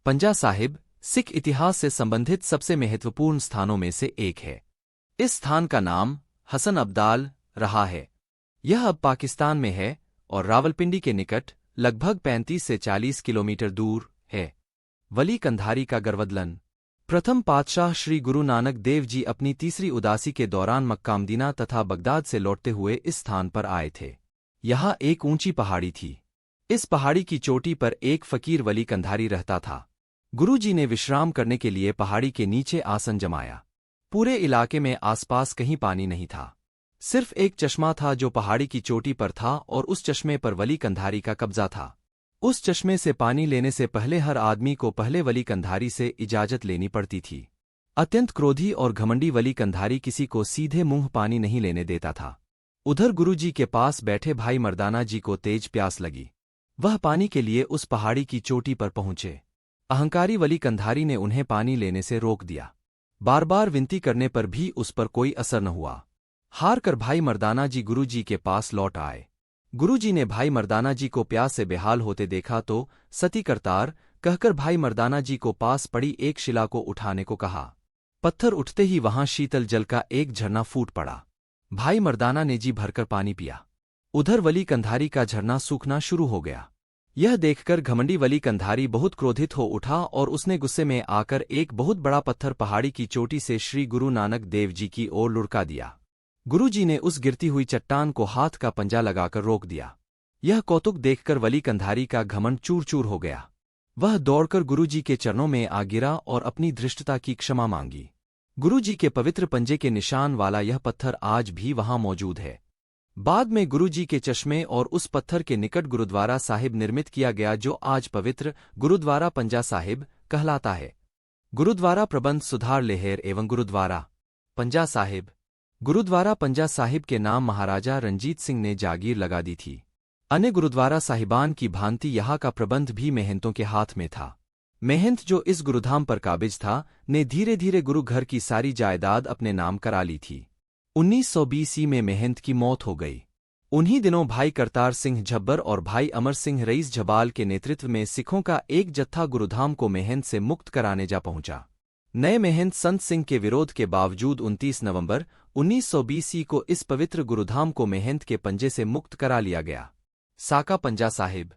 पंजा साहिब सिख इतिहास से संबंधित सबसे महत्वपूर्ण स्थानों में से एक है। इस स्थान का नाम हसन अब्दाल रहा है। यह अब पाकिस्तान में है और रावलपिंडी के निकट लगभग 35 से 40 किलोमीटर दूर है। वली कंधारी का गर्वदलन। प्रथम पातशाह श्री गुरु नानक देव जी अपनी तीसरी उदासी के दौरान मक्का मदीना तथा बगदाद से लौटते हुए इस स्थान पर आए थे। यहाँ एक ऊंची पहाड़ी थी। इस पहाड़ी की चोटी पर एक फकीर वली कंधारी रहता था। गुरु जी ने विश्राम करने के लिए पहाड़ी के नीचे आसन जमाया। पूरे इलाके में आसपास कहीं पानी नहीं था। सिर्फ एक चश्मा था जो पहाड़ी की चोटी पर था और उस चश्मे पर वली कंधारी का कब्जा था। उस चश्मे से पानी लेने से पहले हर आदमी को पहले वली कंधारी से इजाजत लेनी पड़ती थी। अत्यंत क्रोधी और घमंडी वली कंधारी किसी को सीधे मुंह पानी नहीं लेने देता था। उधर गुरुजी के पास बैठे भाई मर्दाना जी को तेज प्यास लगी। वह पानी के लिए उस पहाड़ी की चोटी पर पहुंचे। अहंकारी वली कंधारी ने उन्हें पानी लेने से रोक दिया। बार बार विनती करने पर भी उस पर कोई असर न हुआ। हार कर भाई मर्दाना जी गुरुजी के पास लौट आए। गुरुजी ने भाई मर्दाना जी को प्यास से बेहाल होते देखा तो सती करतार कहकर भाई मर्दाना जी को पास पड़ी एक शिला को उठाने को कहा। पत्थर उठते ही वहां शीतल जल का एक झरना फूट पड़ा। भाई मर्दाना ने जी भरकर पानी पिया। उधर वली कंधारी का झरना सूखना शुरू हो गया। यह देखकर घमंडी वली कंधारी बहुत क्रोधित हो उठा और उसने गुस्से में आकर एक बहुत बड़ा पत्थर पहाड़ी की चोटी से श्री गुरु नानक देव जी की ओर लुढ़का दिया। गुरुजी ने उस गिरती हुई चट्टान को हाथ का पंजा लगाकर रोक दिया। यह कौतुक देखकर वली कंधारी का घमंड चूर चूर हो गया। वह दौड़कर गुरुजी के चरणों में आ गिरा और अपनी धृष्टता की क्षमा मांगी। गुरुजी के पवित्र पंजे के निशान वाला यह पत्थर आज भी वहां मौजूद है। बाद में गुरुजी के चश्मे और उस पत्थर के निकट गुरुद्वारा साहिब निर्मित किया गया जो आज पवित्र गुरुद्वारा पंजा साहिब कहलाता है। गुरुद्वारा प्रबंध सुधार लेहर एवं गुरुद्वारा पंजा साहिब। गुरुद्वारा पंजा साहिब के नाम महाराजा रंजीत सिंह ने जागीर लगा दी थी। अन्य गुरुद्वारा साहिबान की भांति यहाँ का प्रबंध भी महंतों के हाथ में था। महंत जो इस गुरुधाम पर काबिज था ने धीरे धीरे गुरु घर की सारी जायदाद अपने नाम करा ली थी। 1920 में महंत की मौत हो गई। उन्हीं दिनों भाई करतार सिंह झब्बर और भाई अमर सिंह रईस झबाल के नेतृत्व में सिखों का एक जत्था गुरुधाम को महंत से मुक्त कराने जा पहुंचा। नए महंत संत सिंह के विरोध के बावजूद 29 नवंबर 1920 को इस पवित्र गुरुधाम को महंत के पंजे से मुक्त करा लिया गया। साका पंजा साहिब।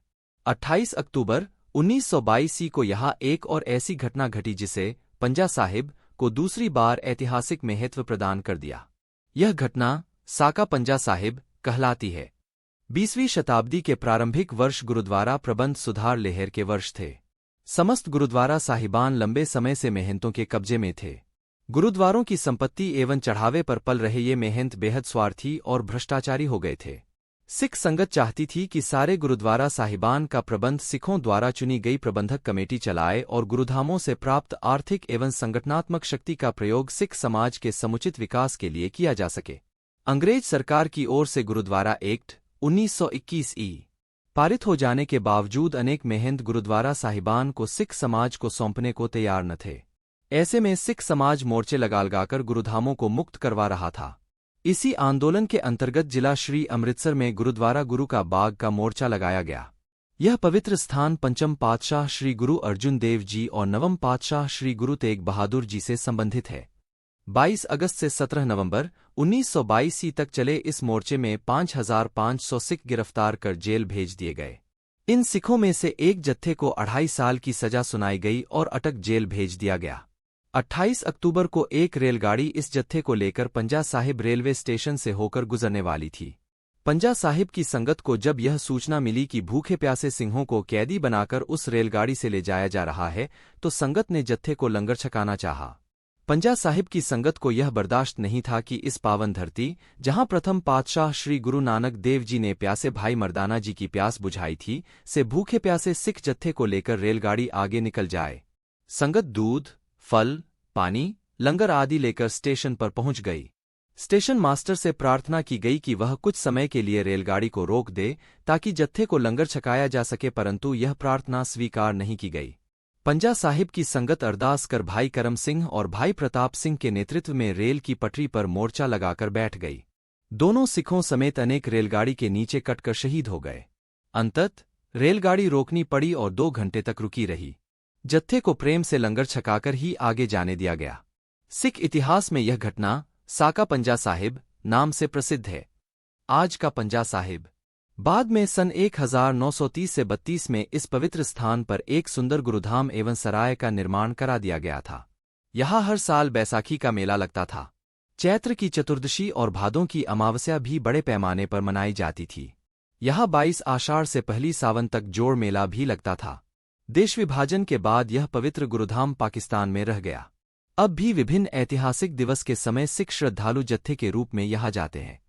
28 अक्टूबर 1922 को यहाँ एक और ऐसी घटना घटी जिसे पंजा साहिब को दूसरी बार ऐतिहासिक महत्व प्रदान कर दिया। यह घटना साका पंजा साहिब कहलाती है। 20वीं शताब्दी के प्रारंभिक वर्ष गुरुद्वारा प्रबंध सुधार लेहर के वर्ष थे। समस्त गुरुद्वारा साहिबान लंबे समय से महंतों के कब्जे में थे। गुरुद्वारों की संपत्ति एवं चढ़ावे पर पल रहे ये महंत बेहद स्वार्थी और भ्रष्टाचारी हो गए थे। सिख संगत चाहती थी कि सारे गुरुद्वारा साहिबान का प्रबंध सिखों द्वारा चुनी गई प्रबंधक कमेटी चलाए और गुरुधामों से प्राप्त आर्थिक एवं संगठनात्मक शक्ति का प्रयोग सिख समाज के समुचित विकास के लिए किया जा सके। अंग्रेज सरकार की ओर से गुरुद्वारा एक्ट 1921 पारित हो जाने के बावजूद अनेक महंत गुरुद्वारा साहिबान को सिख समाज को सौंपने को तैयार न थे। ऐसे में सिख समाज मोर्चे लगाकर गुरुधामों को मुक्त करवा रहा था। इसी आंदोलन के अंतर्गत जिला श्री अमृतसर में गुरुद्वारा गुरु का बाग का मोर्चा लगाया गया। यह पवित्र स्थान पंचम पातशाह श्री गुरु अर्जुन देव जी और नवम पातशाह श्री गुरु तेग बहादुर जी से संबंधित है। 22 अगस्त से 17 नवंबर 1922 तक चले इस मोर्चे में 5500 सिख गिरफ्तार कर जेल भेज दिए गए। इन सिखों में से एक जत्थे को 2.5 साल की सजा सुनाई गई और अटक जेल भेज दिया गया। 28 अक्टूबर को एक रेलगाड़ी इस जत्थे को लेकर पंजा साहिब रेलवे स्टेशन से होकर गुजरने वाली थी। पंजा साहिब की संगत को जब यह सूचना मिली कि भूखे प्यासे सिंहों को कैदी बनाकर उस रेलगाड़ी से ले जाया जा रहा है तो संगत ने जत्थे को लंगर छकाना चाहा। पंजा साहिब की संगत को यह बर्दाश्त नहीं था कि इस पावन धरती जहां प्रथम पातशाह श्री गुरु नानक देव जी ने प्यासे भाई मर्दाना जी की प्यास बुझाई थी से भूखे प्यासे सिख जत्थे को लेकर रेलगाड़ी आगे निकल जाए। संगत दूध, फल, पानी, लंगर आदि लेकर स्टेशन पर पहुंच गई। स्टेशन मास्टर से प्रार्थना की गई कि वह कुछ समय के लिए रेलगाड़ी को रोक दे ताकि जत्थे को लंगर छकाया जा सके, परंतु यह प्रार्थना स्वीकार नहीं की गई। पंजा साहिब की संगत अरदास कर भाई करम सिंह और भाई प्रताप सिंह के नेतृत्व में रेल की पटरी पर मोर्चा लगाकर बैठ गई। दोनों सिखों समेत अनेक रेलगाड़ी के नीचे कटकर शहीद हो गए। अंततः रेलगाड़ी रोकनी पड़ी और 2 घंटे तक रुकी रही। जत्थे को प्रेम से लंगर छकाकर ही आगे जाने दिया गया। सिख इतिहास में यह घटना साका पंजा साहिब नाम से प्रसिद्ध है। आज का पंजा साहिब बाद में सन 1930 से 32 में इस पवित्र स्थान पर एक सुंदर गुरुधाम एवं सराय का निर्माण करा दिया गया था। यहाँ हर साल बैसाखी का मेला लगता था। चैत्र की चतुर्दशी और भादों की अमावस्या भी बड़े पैमाने पर मनाई जाती थी। यहाँ 22 आषाढ़ से पहली सावन तक जोड़ मेला भी लगता था। देश विभाजन के बाद यह पवित्र गुरुधाम पाकिस्तान में रह गया। अब भी विभिन्न ऐतिहासिक दिवस के समय सिख श्रद्धालु जत्थे के रूप में यहाँ जाते हैं।